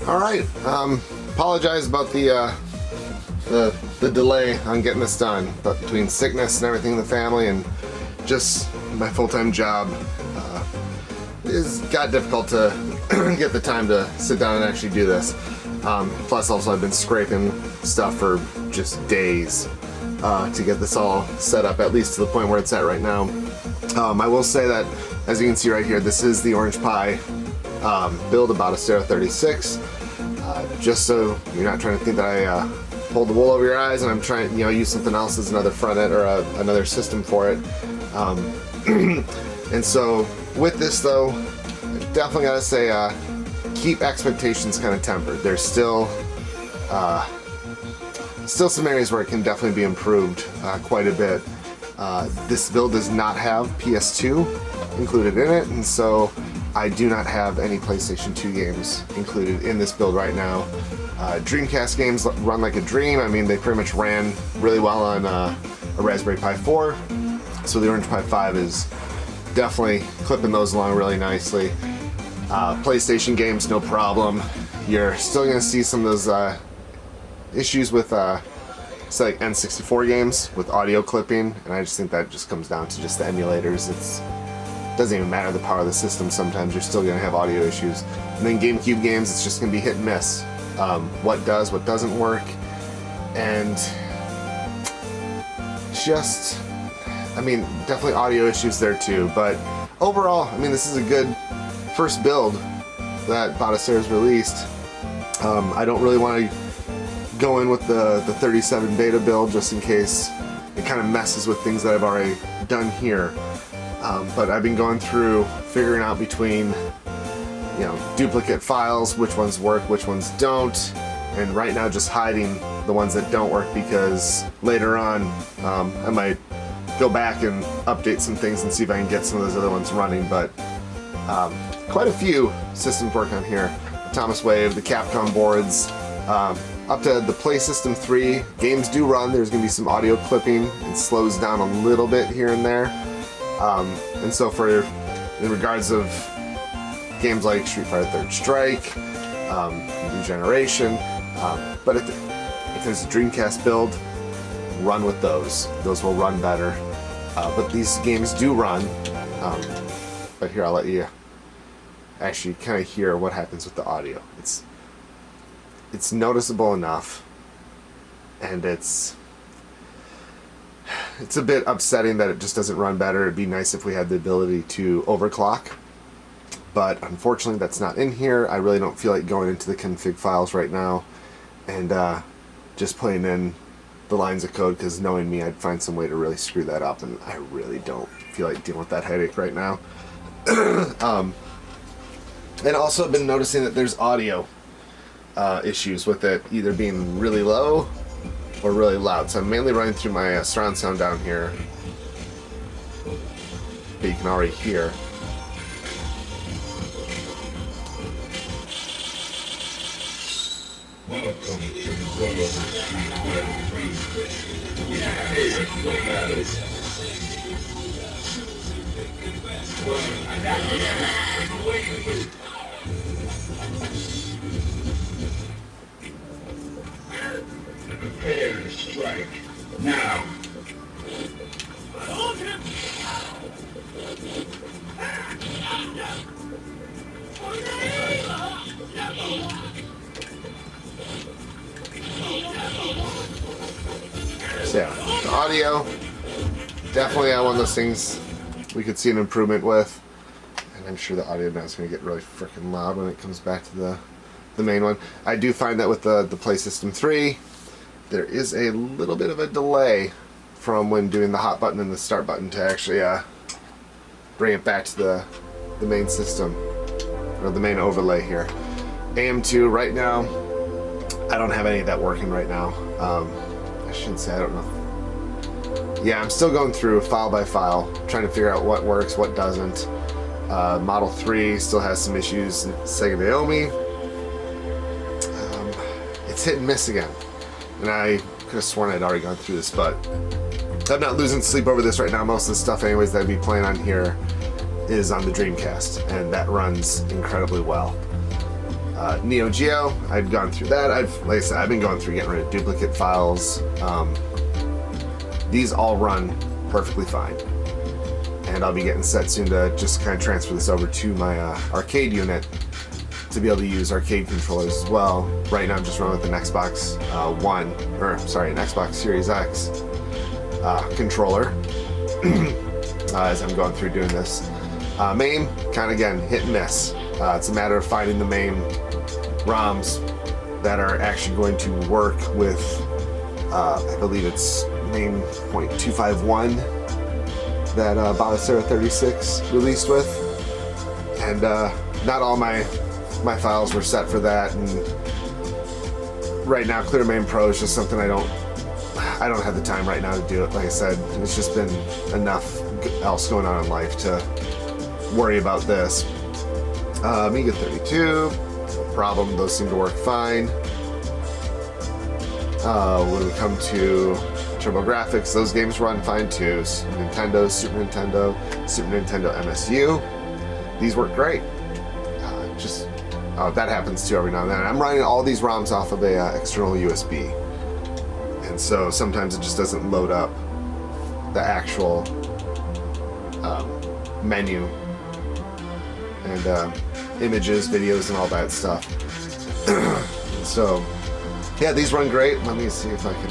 All right. Apologize about the delay on getting this done, but between sickness and everything in the family and just my full-time job, it's got difficult to get the time to sit down and actually do this. Plus, also I've been scraping stuff for just days to get this all set up, at least to the point where it's at right now. I will say that, as you can see right here, this is the Orange Pi build, a Batocera 36. Just so you're not trying to think that I pulled the wool over your eyes and I'm trying to use something else as another front end or another system for it. And so with this though, definitely gotta say keep expectations kind of tempered. There's still some areas where it can definitely be improved quite a bit. This build does not have PS2 included in it, and so I do not have any PlayStation 2 games included in this build right now. Dreamcast games run like a dream. I mean, they pretty much ran really well on a Raspberry Pi 4, so the Orange Pi5 is definitely clipping those along really nicely. PlayStation games, no problem. You're still going to see some of those issues with say like N64 games with audio clipping, and I just think that just comes down to just the emulators. It doesn't even matter the power of the system. Sometimes you're still going to have audio issues. And then GameCube games, it's just going to be hit and miss. What does, what doesn't work, and just, I mean, definitely audio issues there too. But overall, I mean, this is a good first build that Batocera's released. I don't really want to go in with the 37 beta build just in case it kind of messes with things that I've already done here. But I've been going through figuring out between duplicate files, which ones work, which ones don't, and right now just hiding the ones that don't work, because later on I might go back and update some things and see if I can get some of those other ones running. But quite a few systems work on here. The Thomas Wave, the Capcom boards, up to the Play System 3. Games do run. There's going to be some audio clipping. It slows down a little bit here and there. And so in regards of games like Street Fighter 3rd Strike, New Generation, but if there's a Dreamcast build, run with those. Those will run better. But these games do run. But here, I'll let you actually kind of hear what happens with the audio. It's noticeable enough, and it's a bit upsetting that it just doesn't run better. It'd be nice if we had the ability to overclock, but unfortunately that's not in here. I really don't feel like going into the config files right now and just putting in the lines of code, because knowing me, I'd find some way to really screw that up, and I really don't feel like dealing with that headache right now. And also I've been noticing that there's audio issues with it either being really low or really loud. So I'm mainly running through my surround sound down here, but you can already hear. Prepare to strike now. So yeah, the audio, definitely one of those things we could see an improvement with, and I'm sure the audio now is going to get really freaking loud when it comes back to the main one. I do find that with the Play System 3, there is a little bit of a delay from when doing the hot button and the start button to actually bring it back to the main system, or the main overlay here. AM2 right now, I don't have any of that working right now. I shouldn't say I don't know. Yeah, I'm still going through file by file, trying to figure out what works, what doesn't. Model 3 still has some issues. Sega Naomi, it's hit and miss again. And I could have sworn I'd already gone through this, but I'm not losing sleep over this right now. Most of the stuff anyways that I'd be playing on here is on the Dreamcast, and that runs incredibly well. Neo Geo, I've gone through that. Like I said, I've been going through getting rid of duplicate files. These all run perfectly fine. And I'll be getting set soon to just kind of transfer this over to my arcade unit to be able to use arcade controllers as well. Right now I'm just running with an Xbox an Xbox Series X controller as I'm going through doing this. MAME, kind of again, hit and miss. It's a matter of finding the MAME ROMs that are actually going to work with, I believe it's MAME.251 that Batocera 36 released with. And not all my files were set for that, and right now Clear MAME Pro is just something I don't have the time right now to do it. Like I said, it's just been enough else going on in life to worry about this. Amiga 32, no problem, those seem to work fine. When we come to TurboGrafx, those games run fine too. Nintendo, Super Nintendo MSU, these work great. That happens too every now and then. I'm running all these ROMs off of a external USB, and so sometimes it just doesn't load up the actual menu and images, videos, and all that stuff. So yeah, these run great. Let me see if I can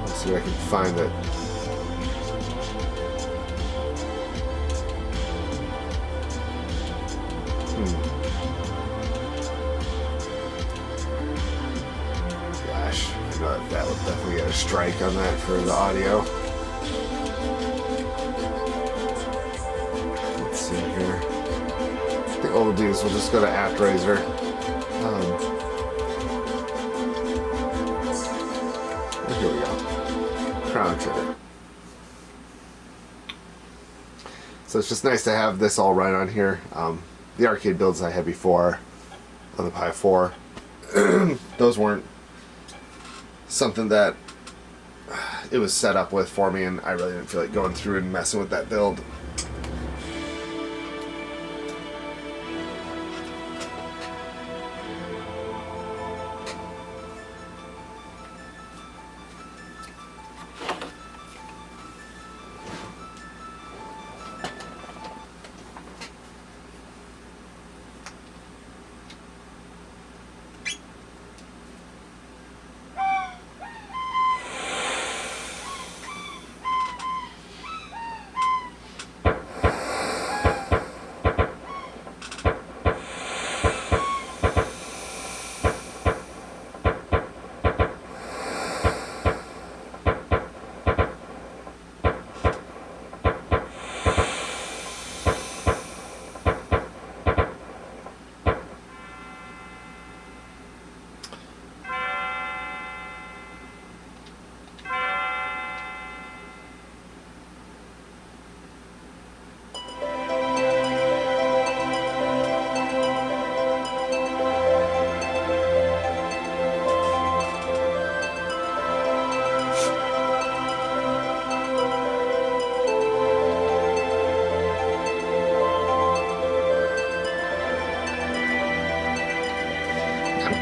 let's see if I can find it. Gosh, I know that would definitely get a strike on that for the audio. Let's see here. I think what we'll do is we'll just go to AppRaiser. Here we go. Crown Trigger. So it's just nice to have this all right on here. The arcade builds I had before on the Pi4, those weren't something that it was set up with for me, and I really didn't feel like going through and messing with that build.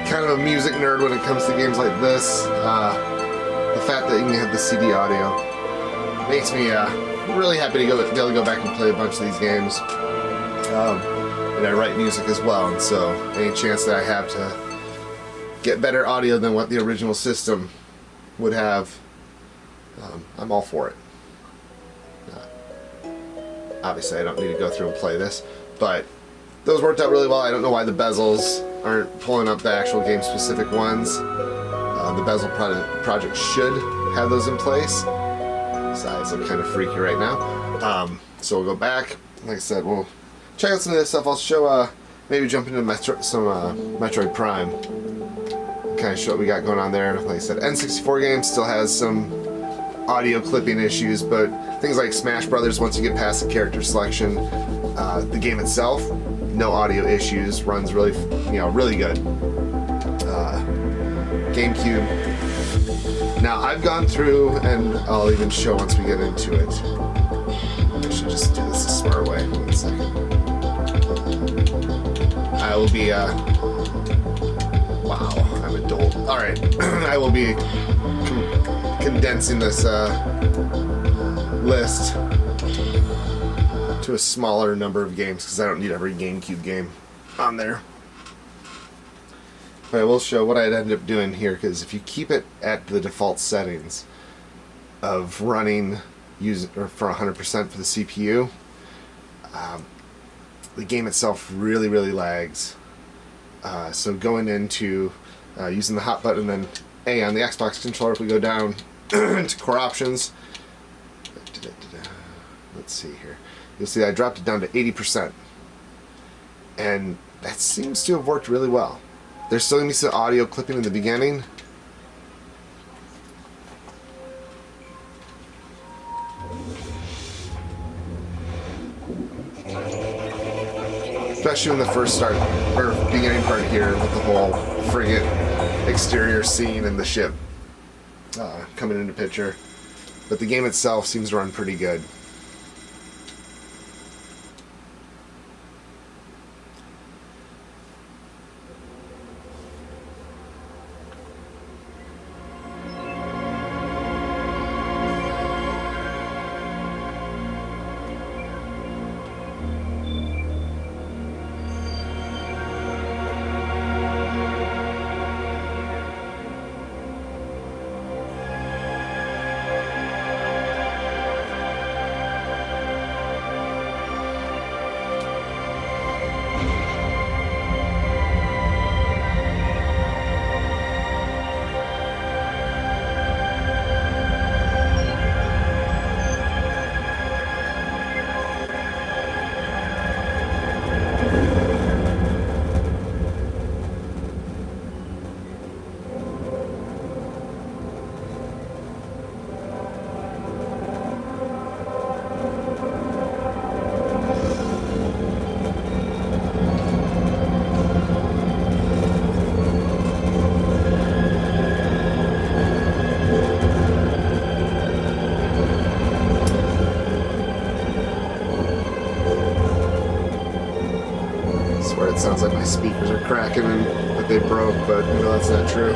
Kind of a music nerd when it comes to games like this. The fact that you can have the CD audio makes me really happy to be able to go back and play a bunch of these games. And I write music as well, and so any chance that I have to get better audio than what the original system would have, I'm all for it. Obviously I don't need to go through and play this, but those worked out really well. I don't know why the bezels aren't pulling up the actual game specific ones. The bezel project should have those in place. Besides, I'm kind of freaky right now. So we'll go back. Like I said, we'll check out some of this stuff. I'll show, maybe jump into some Metroid Prime. Kind of show what we got going on there. Like I said, N64 game still has some audio clipping issues, but things like Smash Brothers, once you get past the character selection, the game itself, no audio issues, runs really, really good. GameCube. Now I've gone through, and I'll even show once we get into it. should just do this the smart way. Wait a second. I will be, wow, I'm a dolt. Alright, I will be condensing this list to a smaller number of games because I don't need every GameCube game on there. But I will show what I'd end up doing here, because if you keep it at the default settings of running for 100% for the CPU, the game itself really lags. So going into using the hot button and then A on the Xbox controller, if we go down to core options, let's see here, you'll see I dropped it down to 80%, and that seems to have worked really well. There's still going to be some audio clipping in the beginning. Especially in the first beginning part here with the whole frigate exterior scene and the ship coming into picture. But the game itself seems to run pretty good. It sounds like my speakers are cracking and that they broke, but you know that's not true.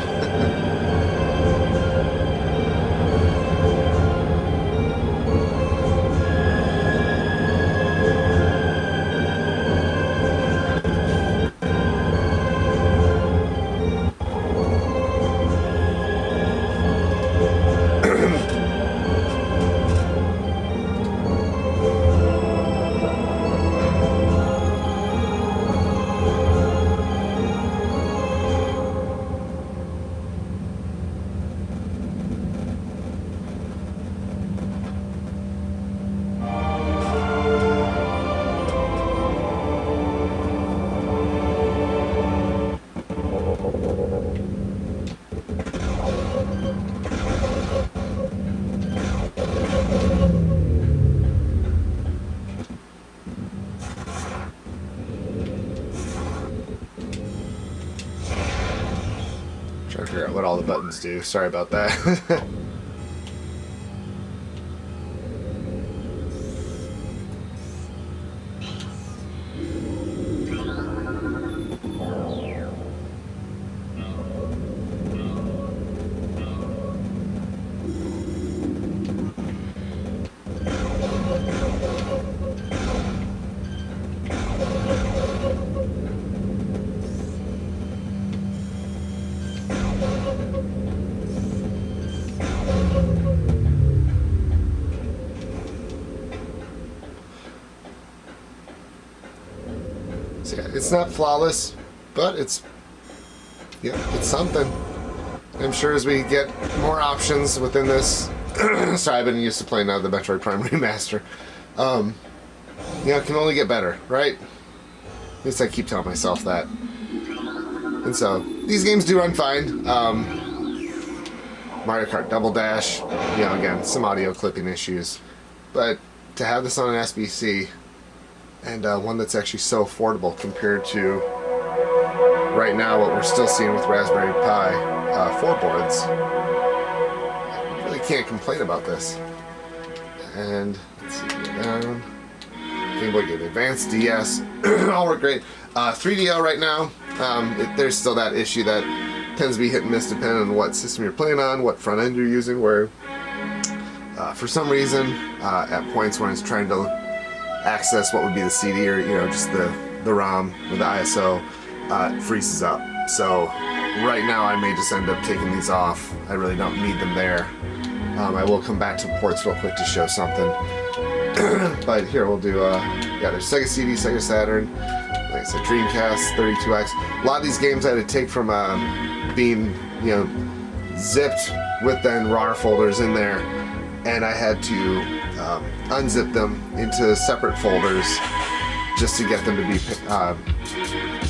Trying to figure out what all the buttons do. Sorry about that. So yeah, it's not flawless, but it's something. I'm sure as we get more options within this, sorry, I've been used to playing the Metroid Prime Remaster. It can only get better, right? At least I keep telling myself that. And so these games do run fine. Mario Kart Double Dash, again, some audio clipping issues, but to have this on an SBC and one that's actually so affordable compared to right now what we're still seeing with Raspberry Pi 4 boards, I really can't complain about this. And let's see, go down. Game Boy, Game Boy Advance, DS, all work great. 3DO right now, there's still that issue that tends to be hit and miss depending on what system you're playing on, what front end you're using, where for some reason, at points when it's trying to access what would be the CD or just the ROM with the ISO, it freezes up. So right now I may just end up taking these off. I really don't need them there. I will come back to ports real quick to show something. But here we'll do, there's Sega CD, Sega Saturn, like I said, Dreamcast, 32X. A lot of these games I had to take from being, zipped with then RAR folders in there, and I had to unzip them into separate folders just to get them to be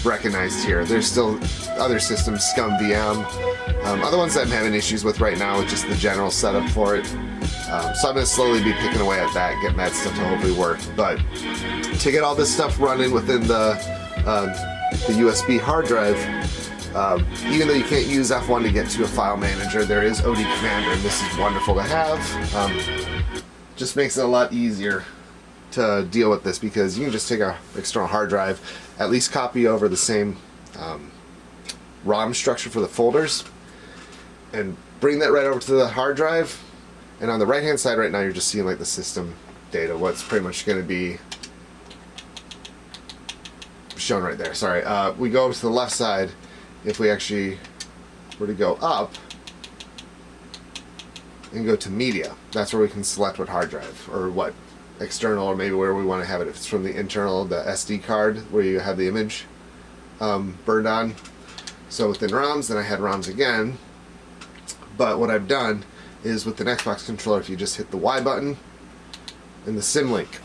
recognized here. There's still other systems, Scum VM, other ones that I'm having issues with right now with just the general setup for it. So I'm going to slowly be picking away at that, getting that stuff to hopefully work. But to get all this stuff running within the USB hard drive, even though you can't use F1 to get to a file manager, there is OD Commander, and this is wonderful to have. Just makes it a lot easier to deal with this because you can just take an external hard drive, at least copy over the same ROM structure for the folders, and bring that right over to the hard drive. And on the right hand side right now you're just seeing like the system data, what's pretty much going to be shown right there. Sorry, we go to the left side. If we actually were to go up and go to media, that's where we can select what hard drive or what external, or maybe where we want to have it. If it's from the internal, the SD card where you have the image burned on. So within ROMs, then I had ROMs again. But what I've done is with an Xbox controller, if you just hit the Y button and the sim link,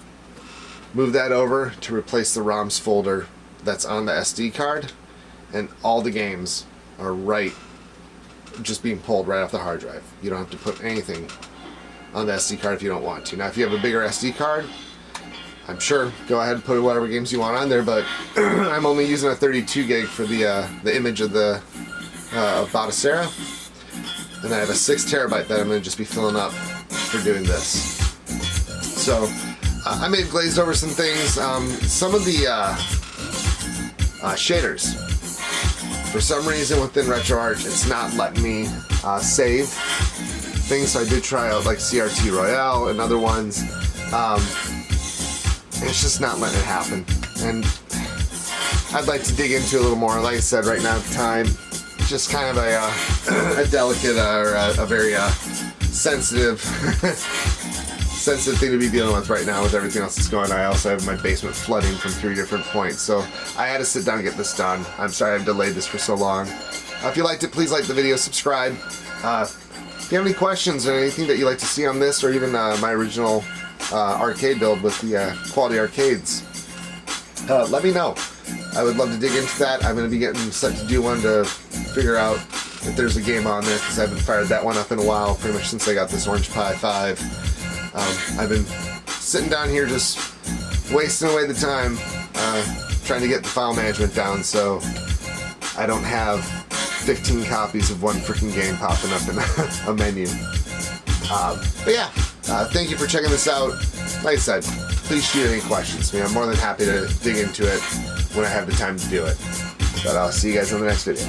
move that over to replace the ROMs folder that's on the SD card, and all the games are just being pulled right off the hard drive. You don't have to put anything on the SD card if you don't want to. Now if you have a bigger SD card, I'm sure go ahead and put whatever games you want on there, but I'm only using a 32 gig for the image of the Batocera. And I have a 6 terabyte that I'm going to just be filling up for doing this. So I may have glazed over some things. Some of the shaders, for some reason within RetroArch, it's not letting me save things. So I did try out like CRT Royale and other ones. It's just not letting it happen. And I'd like to dig into it a little more. Like I said, right now, time. Just kind of a delicate or a very sensitive thing to be dealing with right now with everything else that's going on. I also have my basement flooding from 3 different points, so I had to sit down and get this done. I'm sorry I've delayed this for so long. If you liked it, please like the video, subscribe. If you have any questions or anything that you'd like to see on this, or even my original arcade build with the quality arcades, let me know. I would love to dig into that. I'm going to be getting set to do one to figure out if there's a game on there, because I haven't fired that one up in a while, pretty much since I got this orange Pi5. I've been sitting down here just wasting away the time trying to get the file management down, so I don't have 15 copies of one freaking game popping up in a menu. But yeah, thank you for checking this out. Like I said, please shoot any questions to me. I'm more than happy to dig into it when I have the time to do it. But I'll see you guys in the next video.